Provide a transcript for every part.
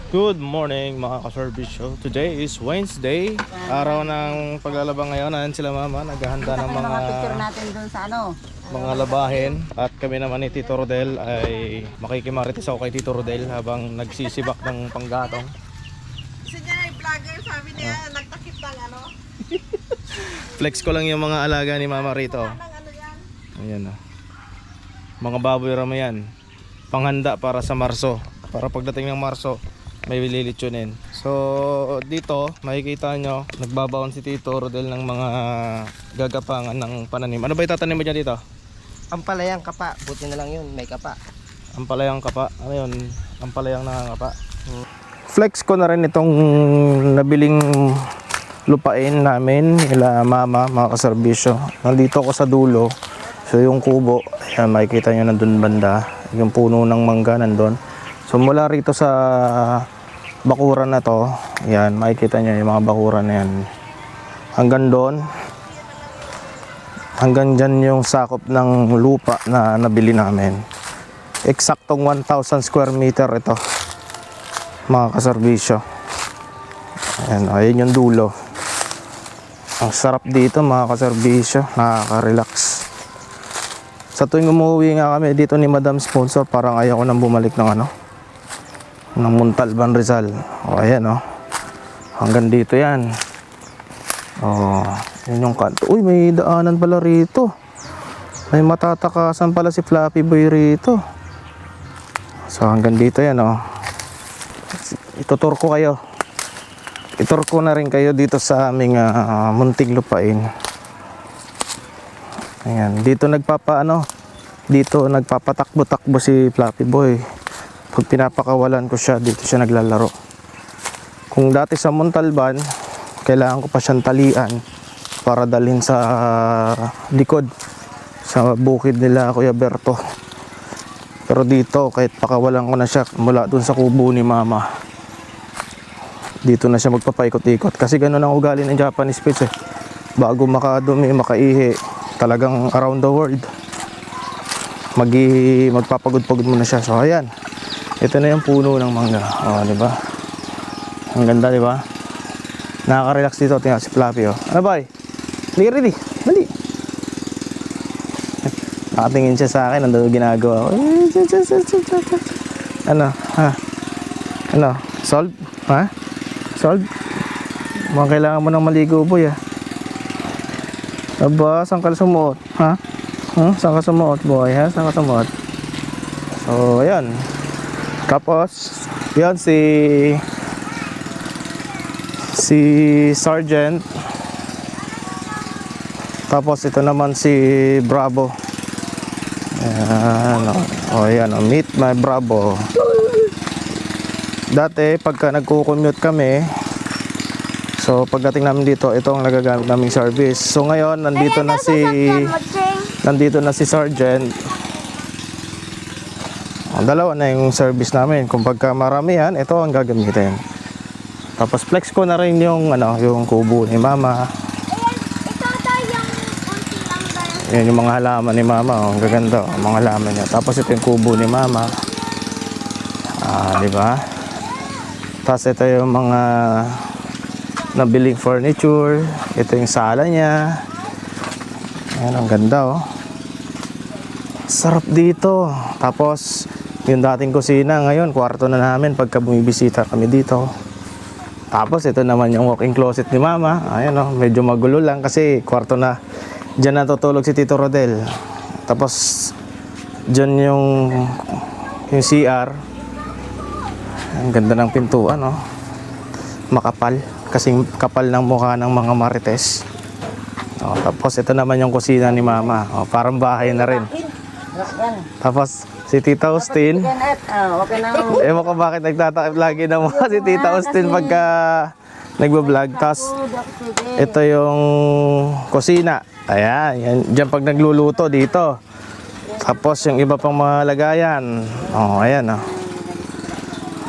Good morning mga ka-service. Today is Wednesday, araw ng paglalaba ngayon. Ayan sila mama, naghahanda ng mga picture natin dun sa mga labahin. At kami naman ni Tito Rodel ay makikimarites ako kay Tito Rodel habang nagsisibak ng panggatong. Kasi niya ay vlogger, sabi niya, nagtakip ng Flex ko lang yung mga alaga ni mama rito. Ayan o. Mga baboy rama yan. Panghanda para sa Marso. Para pagdating ng Marso, may lilitsunin. So dito makikita nyo nagbabaon si Tito Rodel ng mga gagapangan ng pananim. Ano ba itatanim mo dyan dito? Ampalayang kapa, buti na lang yun, may kapa. Ampalayang kapa. Ano yun? Ampalayang nakakapa. Flex ko na rin itong nabiling lupain namin nila mama, mga kaserbisyo. Nandito ako sa dulo. So yung kubo, ayan, makikita nyo nandun banda. Yung puno ng mangga nandun. So mula rito sa bakuran na to, yan, makikita nyo yung mga bakuran na yan. Hanggang doon, hanggang dyan yung sakop ng lupa na nabili namin. Eksaktong 1,000 square meter ito, mga kaserbisyo. Ayan, ayun yung dulo. Ang sarap dito mga kaserbisyo, nakaka-relax. Sa tuwing umuwi nga kami dito ni Madam Sponsor, parang ayaw ko nang bumalik ng ng Montalban, Rizal. O ayan o. Hanggang dito yan. O, yun yung kanto. Uy, may daanan pala rito. May matatakasan pala si Fluffy Boy rito. So hanggang dito yan o. Itutur ko kayo. Itur ko na rin kayo dito sa aming munting lupain. Ayan, dito dito nagpapatakbo-takbo si Fluffy Boy. Pag pinapakawalan ko siya, dito siya naglalaro. Kung dati sa Montalban, kailangan ko pa siyang talian para dalhin sa likod, sa bukid nila Kuya Berto. Pero dito, kahit pakawalan ko na siya mula dun sa kubo ni mama, dito na siya magpapaikot-ikot. Kasi ganun ang ugali ng Japanese Spitz bago makadumi, makaihi, talagang around the world, magpapagod-pagod muna siya. So ayan, ito na yung puno ng mangga. Oh, di ba? Ang ganda, di ba? Nakaka-relax dito. Tingnan si Fluffy, oh. Ano ba? Hindi ready. Dali. Nakatingin siya sa akin, ano ginagawa ko. Ano? Ha? Ano? Solve? Ha? Solve? Mukhang kailangan mo ng maligo, boy, ah. Aba, saan ka sumuot? Ha? Saan ka sumuot, boy, ha? Saan ka sumuot? So, ayan. Tapos, yan si Sergeant. Tapos ito naman si Bravo. Ayan, ayan, meet my Bravo. Dati pagka nagko-commute kami, so pagdating namin dito, ito ang nagagamit naming service. So ngayon nandito na si Sergeant. Dalawa na yung service namin. Kung pagka maramihan, ito ang gagamitin. Tapos flex ko na rin yung yung kubo ni mama. Yan yung mga halaman ni mama, ang gaganda, mga halaman niya. Tapos ito yung kubo ni mama. Di ba? Tapos ito yung mga nabiling furniture. Ito yung sala niya. Ayan, ang ganda, oh. Sarap dito. Tapos yung dating kusina, ngayon kwarto na namin pagka bumibisita kami dito. Tapos ito naman yung walk-in closet ni mama. Ayan, oh, medyo magulo lang kasi kwarto na. Diyan natutulog si Tito Rodel. Tapos diyan yung CR. Ang ganda ng pintuan, oh. Makapal, kasing kapal ng mukha ng mga marites. Oh, tapos ito naman yung kusina ni mama. Oh, parang bahay na rin. Tapos si Tita Austin, ewan ko bakit nagtatakip lagi na mukha si Tita Austin pagka nagbablog. Tapos ito yung kusina. Ayan, yan, dyan pag nagluluto dito. Tapos yung iba pang mga lagayan. Oh, ayan, oh.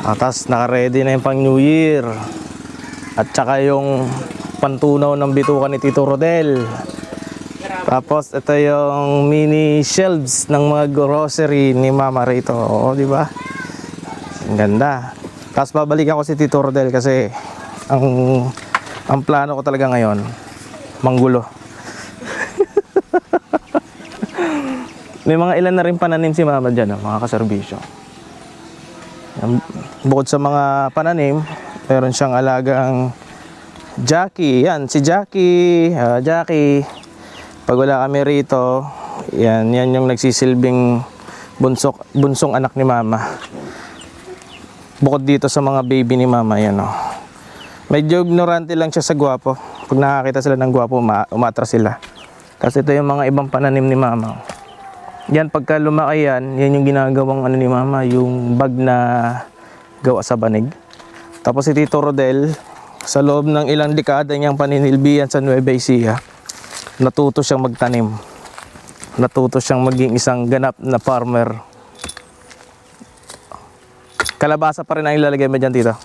Tapos naka-ready na yung pang New Year. At saka yung pantunaw ng bitukan ni Tito Rodel. Tapos ito yung mini shelves ng mga grocery ni Mama rito. Oo, di ba? Ang ganda. Tapos babalikan ko si Tito Rodel kasi ang plano ko talaga ngayon, manggulo. May mga ilan na rin pananim si Mama dyan, mga kaserbisyo. Bukod sa mga pananim, meron siyang alagang Jackie. Yan, si Jackie. Jackie. Pag wala kami rito, yan yung nagsisilbing bunsong anak ni Mama. Bukod dito sa mga baby ni Mama, yan o. Medyo ignorante lang siya sa gwapo. Pag nakakita sila ng gwapo, umatras sila. Tapos ito yung mga ibang pananim ni Mama. Yan, pagka lumaki yan yung ginagawang ano ni Mama, yung bag na gawa sa banig. Tapos si Tito Rodel, sa loob ng ilang dekada niyang paninilbihan sa Nueva Ecija, natuto siyang magtanim. Natuto siyang maging isang ganap na farmer. Kalabasa pa rin ang ilalagay mo dyan, Tito?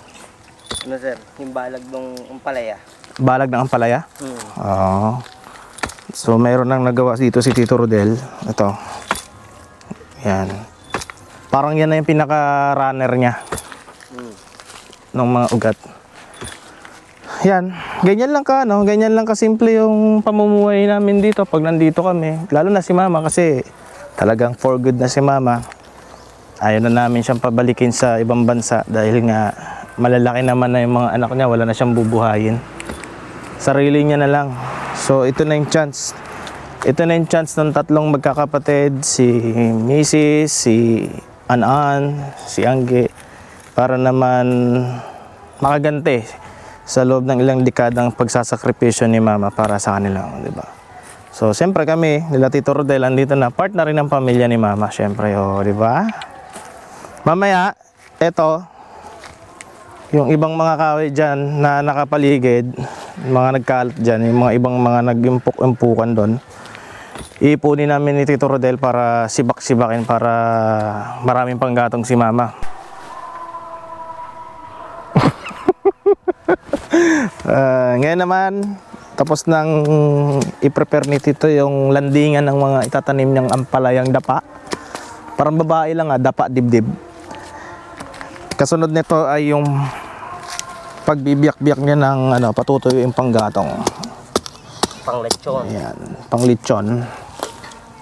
Ano sir? Yung balag ng umpalaya. Balag ng ampalaya? Oo. So, mayroon nang nagawa dito si Tito Rodel. Ito. Yan. Parang yan na yung pinaka-runner niya. Ng mga ugat. Yan. Ganyan lang ka, no? Ganyan lang kasimple yung pamumuhay namin dito pag nandito kami. Lalo na si Mama kasi talagang for good na si Mama. Ayaw na namin siyang pabalikin sa ibang bansa dahil nga malalaki naman na yung mga anak niya, wala na siyang bubuhayin. Sarili niya na lang. So ito na yung chance. Ito na yung chance ng tatlong magkakapatid, si Mrs., si Anan, si Angge, para naman makaganti sa loob ng ilang dekadang pagsasakripisyo ni Mama para sa kanila, di ba? So siyempre kami, nila Tito Rodel, andito na, part na rin ng pamilya ni Mama, siyempre, di ba? Mamaya, eto, yung ibang mga kahoy dyan na nakapaligid, mga nagkalat dyan, yung mga ibang mga nag-impuk-impukan doon, iipunin namin ni Tito Rodel para sibak-sibakin para maraming panggatong si Mama. Ngayon naman, tapos nang i-prepare ni Tito yung landingan ng mga itatanim niyang ampalayang dapa. Parang babae lang dapa dibdib. Kasunod nito ay yung pagbibiyak-biyak niya ng patutoy yung panggatong. Panglechon. Ayan, panglechon.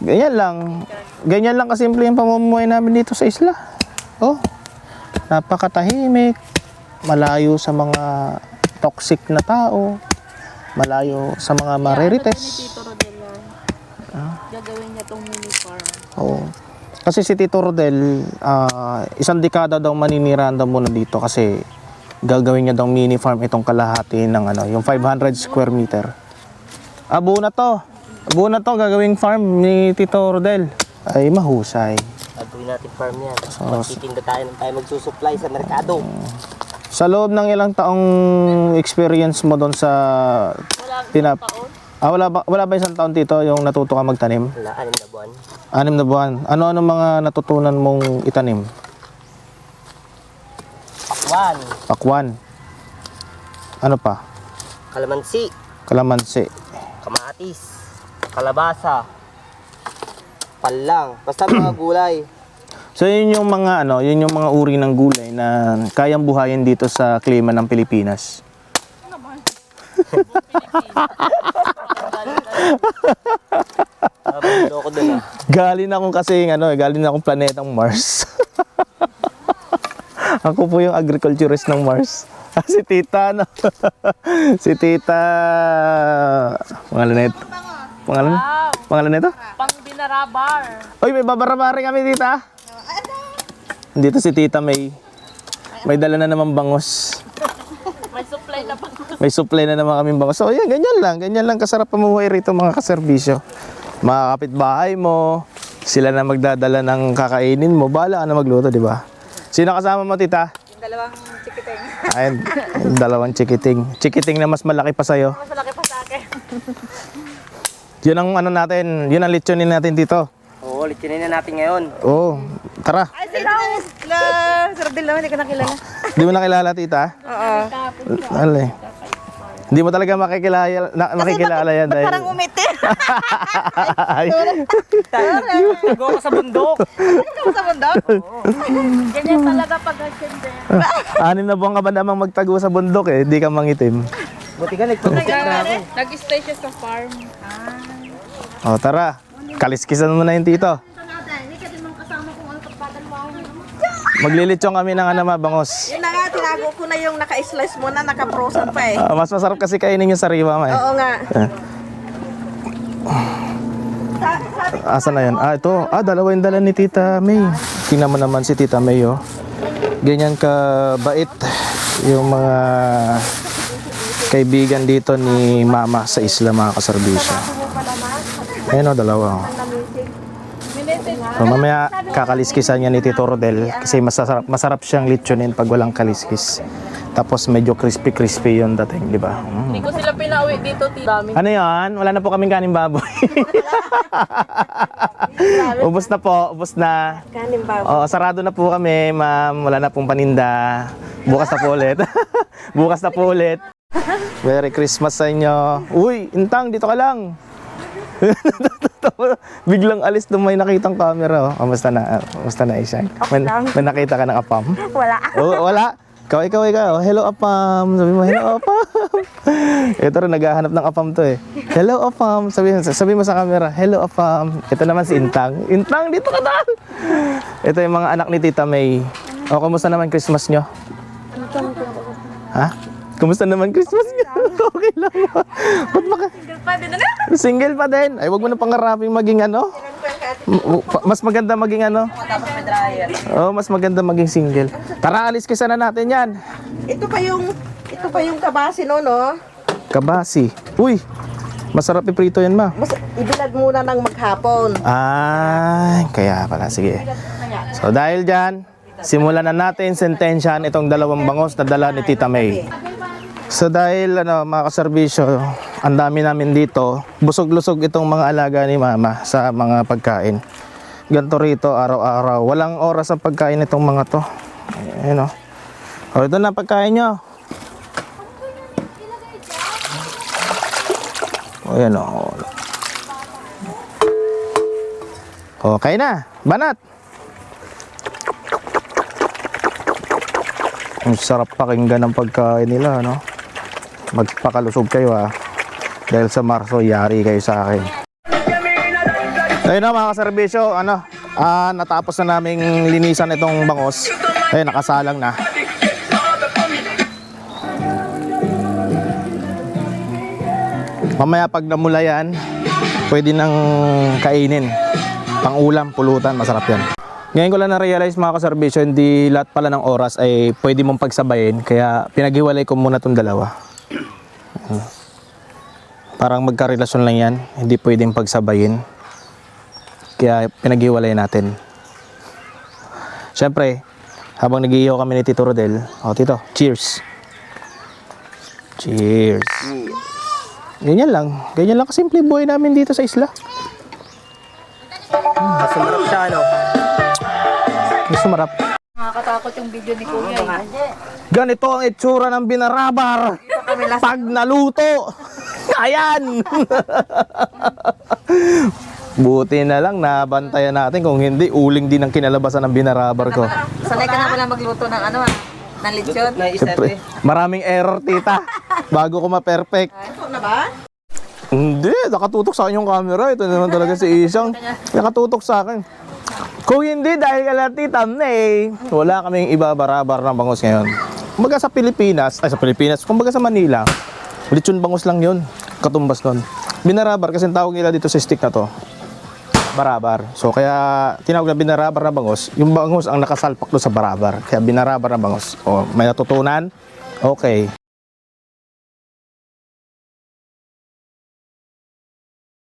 Ganyan lang kasimple yung pamumuhay namin dito sa isla. Oh, napakatahimik, malayo sa mga toxic na tao, malayo sa mga marirites. Tito Rodel gagawin niya tong mini farm. Oo. Kasi si Tito Rodel, isang dekada daw maninirahan daw muna dito kasi gagawin niya daw mini farm itong kalahati ng yung 500 square meter. Buo na to gagawing farm ni Tito Rodel. Ay mahusay. Gagawin natin farm yan. So, Magtitinda tayo ng tayo magsusupply sa merkado. sa loob ng ilang taong experience mo doon sa wala ba isang taon, Tito, yung natuto ka magtanim? Wala, 6 na buwan. 6 na buwan. Ano-ano mga natutunan mong itanim? Pakwan. Pakwan. Ano pa? Kalamansi. Kalamansi. Kamatis. Kalabasa. Palang. Basta mga gulay. So yun yung mga yun yung mga uri ng gulay na kayang buhayin dito sa klima ng Pilipinas. Loko dun Galing akong planetang Mars. Ako po yung agriculturist ng Mars. Si Tita, si Tita, pangalan nito. Pangalan nito? Pang binarabar. Oy, may babarabari kami, Tita. Dito si Tita May. May dala na naman bangos. May supply na pang. May supply na naman kaming bangos. So, yan, ganyan lang kasarap pamuhay rito, mga kaserbisyo. Mga kapitbahay mo, sila na magdadala ng kakainin mo, bahala ka na magluto, di ba? Sino kasama mo, Tita? Yung dalawang chikiting. Ayun, dalawang chikiting. Chikiting na mas malaki pa sa'yo. Mas malaki pa sa akin. Yun ang yun ang lechonin natin dito. Oo, litinin na natin ngayon. Oo, tara. Ay, Sir Rodel naman, hindi ko nakilala. Di mo nakilala, Tita? Oo. Hindi mo talaga makikilala yan dahil Parang umiti. Ay, Tago ka sa bundok. Sa bundok? Ganyan talaga pag December. 6 na buwan ka ba namang magtago sa bundok eh, di ka mangitim. Buti ka nagpapasok na ako. Nag-stay siya sa farm. O tara, kaliskisan mo na yung tito. Maglilitsyon kami ng bangos. Yun na nga, tinago ko na yung naka-slice mo na, naka-frozen pa eh. Mas masarap kasi kainin yung sariwa mo eh. Oo nga. Asa na yan? Ito. Dalawa yung dala ni Tita May. Tingnan mo naman si Tita May, oh. Ganyan ka bait yung mga kaibigan dito ni Mama sa isla, mga kaserbisyo. Ayan, oh, dalawa, oh. So, mamaya kakaliskisan niya ni Tito Rodel kasi masarap siyang litsonin pag walang kaliskis. Tapos medyo crispy yung dating, di ba? Hindi ko sila pinauwi dito, dami. Ano yan? Wala na po kaming kanin baboy. Ubus na po, ubus na. Kanin ba? Oo, sarado na po kami, ma'am. Wala na pong paninda. Bukas na po ulit. Bukas na po ulit. Merry Christmas sa inyo. Uy, Intang, dito ka lang. Biglang alis nung may nakitang camera. Oh. Kamusta na? Kamusta na, Isang? May nakita ka ng apam? Wala. Oh, wala. Ikaw. Hello, apam. Sabi mo, hello, apam. Ito rin, naghahanap ng apam to eh. Hello, apam. Sabi mo sa camera, hello, apam. Ito naman si Intang. Intang, dito ka na. Ito yung mga anak ni Tita May. O, kamusta naman Christmas nyo? Ha? Kumusta naman Christmas nyo? Okay lang ba? Ba't baka? Single pa din. Ay, wag mo na pangarapin maging mas maganda maging Tapos may dryer. Oh, mas maganda maging single. Tara, alis kisa na natin yan. Ito pa yung kabasi no, no? Kabasi. Uy, masarap iprito yan, ma. Mas ibilad muna ng maghapon. Ay, kaya pala. Sige. So, dahil dyan, simulan na natin sentensyahan itong dalawang bangos na dala ni Tita May. So dahil mga kaserbisyo, ang dami namin dito, busog-lusog itong mga alaga ni Mama sa mga pagkain. Ganto rito araw-araw. Walang oras sa pagkain itong mga to. Ayan, oh. O, ito na pagkain nyo. O, yan, oh. Okay na. Banat. Ang sarap pakinggan ng pagkain nila, no? Magpakalusog kayo, ha? Dahil sa Marso, yari kayo sa akin. Ayun na, mga kaserbisyo, natapos na naming linisan itong bangos. Ayun, nakasalang na. Mamaya pag namula yan, pwede nang kainin. Pang-ulam, pulutan, masarap yan. Ngayon ko lang na-realize, mga kaserbisyo, hindi lahat pala ng oras ay pwede mong pagsabayin. Kaya pinaghiwalay ko muna itong dalawa. Parang magkarelasyon lang yan. Hindi pwedeng pagsabayin. Kaya pinaghiwalay natin. Siyempre, habang nag-iihaw kami ni Tito Rodel, Tito, cheers. Cheers. Ganyan lang kasimple buhay namin dito sa isla. Mas sumarap siya, ano? Mas sumarap. Nakakatakot yung video ni Kuya. Ganito ang itsura ng binarabar pag naluto. Ayan. Buti na lang nabantayan natin, kung hindi uling din ang kinalabasan ng binarabar ko. Sanay ka na pala magluto ng ng lechon. Siyempre, maraming error, tita, bago ko ma-perfect. Ito na ba? Hindi, nakatutok sa akin yung camera. Ito naman talaga si Isang. Nakatutok sa akin. Kung hindi dahil kala Tita May, wala kaming iba-barabar ng bangos ngayon. Kumbaga sa Pilipinas, kumbaga sa Manila, lechon bangos lang yun. Katumbas nun. Binarabar, kasi tawag nila dito sa stick na to, barabar. So kaya tinawag na binarabar na bangos, yung bangos ang nakasalpak doon sa barabar. Kaya binarabar na bangos. O, may natutunan? Okay.